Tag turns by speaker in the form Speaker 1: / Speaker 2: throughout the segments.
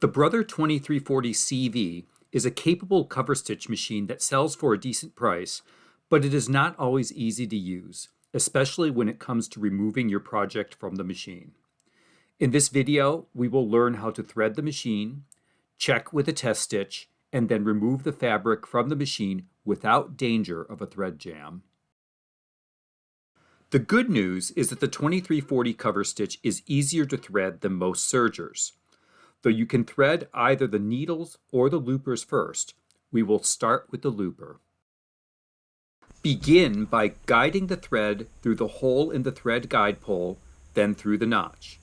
Speaker 1: The Brother 2340 CV is a capable cover stitch machine that sells for a decent price, but it is not always easy to use, especially when it comes to removing your project from the machine. In this video, we will learn how to thread the machine, check with a test stitch, and then remove the fabric from the machine without danger of a thread jam. The good news is that the 2340 cover stitch is easier to thread than most sergers. Though you can thread either the needles or the loopers first, we will start with the looper. Begin by guiding the thread through the hole in the thread guide pole, then through the notch.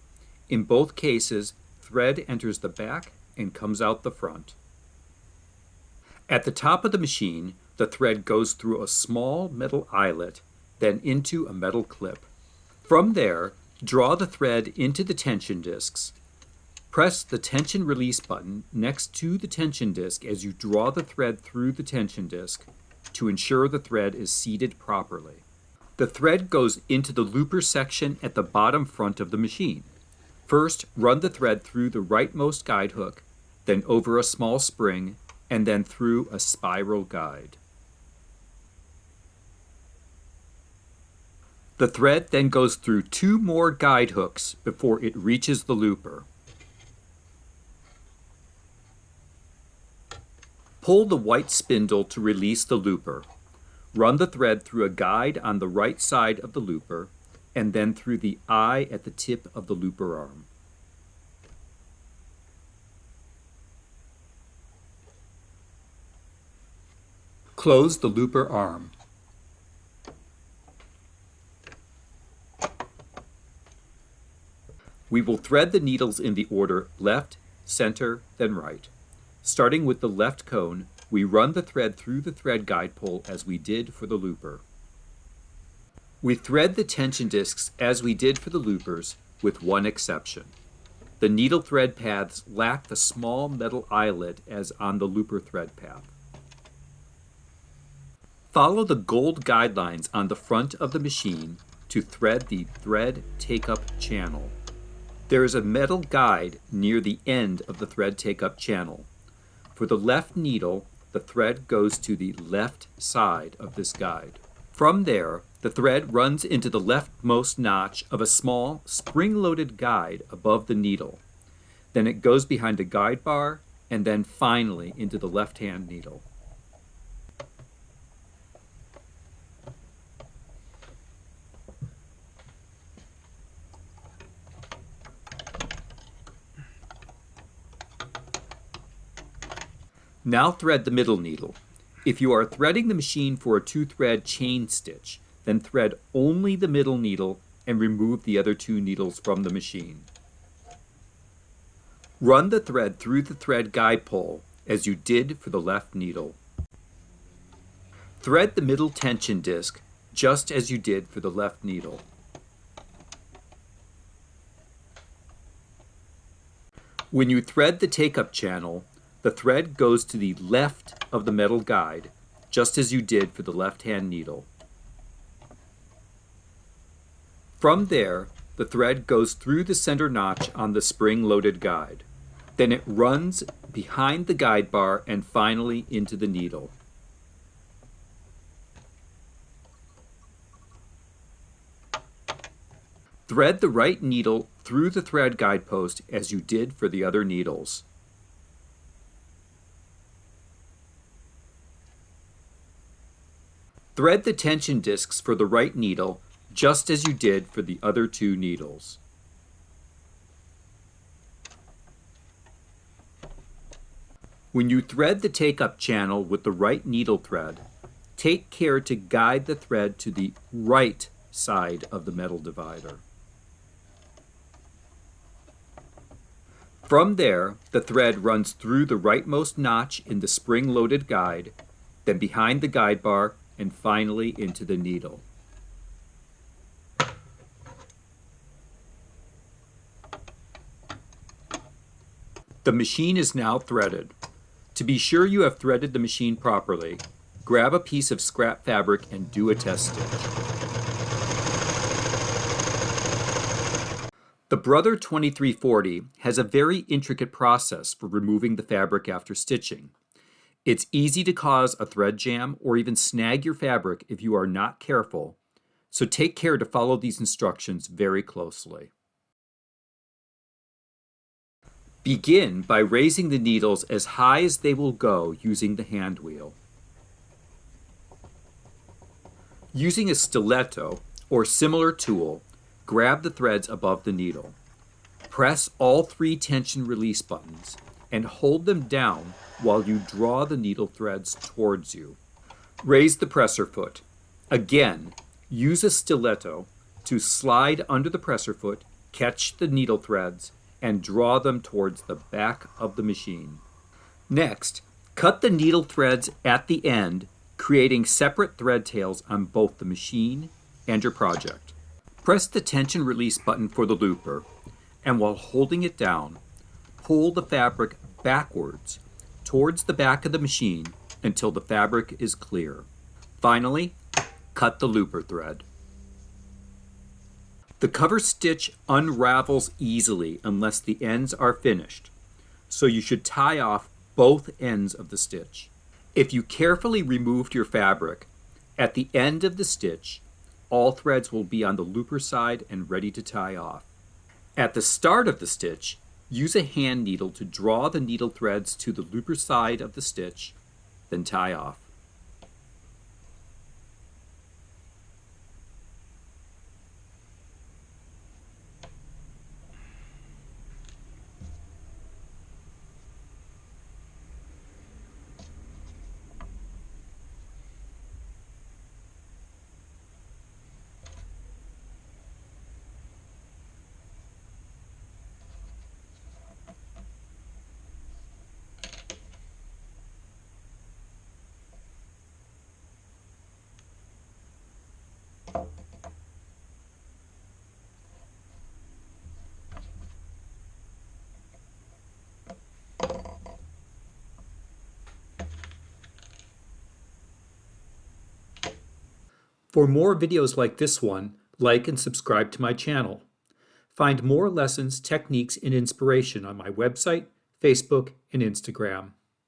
Speaker 1: In both cases, thread enters the back and comes out the front. At the top of the machine, the thread goes through a small metal eyelet, then into a metal clip. From there, draw the thread into the tension discs. Press the tension release button next to the tension disc as you draw the thread through the tension disc to ensure the thread is seated properly. The thread goes into the looper section at the bottom front of the machine. First, run the thread through the rightmost guide hook, then over a small spring, and then through a spiral guide. The thread then goes through 2 more guide hooks before it reaches the looper. Pull the white spindle to release the looper. Run the thread through a guide on the right side of the looper, and then through the eye at the tip of the looper arm. Close the looper arm. We will thread the needles in the order left, center, then right. Starting with the left cone, we run the thread through the thread guide pole as we did for the looper. We thread the tension discs as we did for the loopers, with one exception. The needle thread paths lack the small metal eyelet as on the looper thread path. Follow the gold guidelines on the front of the machine to thread the thread take-up channel. There is a metal guide near the end of the thread take-up channel. For the left needle, the thread goes to the left side of this guide. From there, the thread runs into the leftmost notch of a small spring-loaded guide above the needle. Then it goes behind the guide bar and then finally into the left-hand needle. Now thread the middle needle. If you are threading the machine for a 2-thread chain stitch, then thread only the middle needle and remove the other 2 needles from the machine. Run the thread through the thread guide pole as you did for the left needle. Thread the middle tension disc just as you did for the left needle. When you thread the take-up channel, the thread goes to the left of the metal guide, just as you did for the left-hand needle. From there, the thread goes through the center notch on the spring-loaded guide. Then it runs behind the guide bar and finally into the needle. Thread the right needle through the thread guidepost as you did for the other needles. Thread the tension discs for the right needle just as you did for the other 2 needles. When you thread the take-up channel with the right needle thread, take care to guide the thread to the right side of the metal divider. From there, the thread runs through the rightmost notch in the spring-loaded guide, then behind the guide bar, and finally into the needle. The machine is now threaded. To be sure you have threaded the machine properly, grab a piece of scrap fabric and do a test stitch. The Brother 2340 has a very intricate process for removing the fabric after stitching. It's easy to cause a thread jam or even snag your fabric if you are not careful, so take care to follow these instructions very closely. Begin by raising the needles as high as they will go using the hand wheel. Using a stiletto or similar tool, grab the threads above the needle. Press all 3 tension release buttons and hold them down while you draw the needle threads towards you. Raise the presser foot. Again, use a stiletto to slide under the presser foot, catch the needle threads, and draw them towards the back of the machine. Next, cut the needle threads at the end, creating separate thread tails on both the machine and your project. Press the tension release button for the looper, and while holding it down, pull the fabric backwards towards the back of the machine until the fabric is clear. Finally, cut the looper thread. The cover stitch unravels easily unless the ends are finished, so you should tie off both ends of the stitch. If you carefully removed your fabric, at the end of the stitch, all threads will be on the looper side and ready to tie off. At the start of the stitch, use a hand needle to draw the needle threads to the looper side of the stitch, then tie off. For more videos like this one, like and subscribe to my channel. Find more lessons, techniques, and inspiration on my website, Facebook, and Instagram.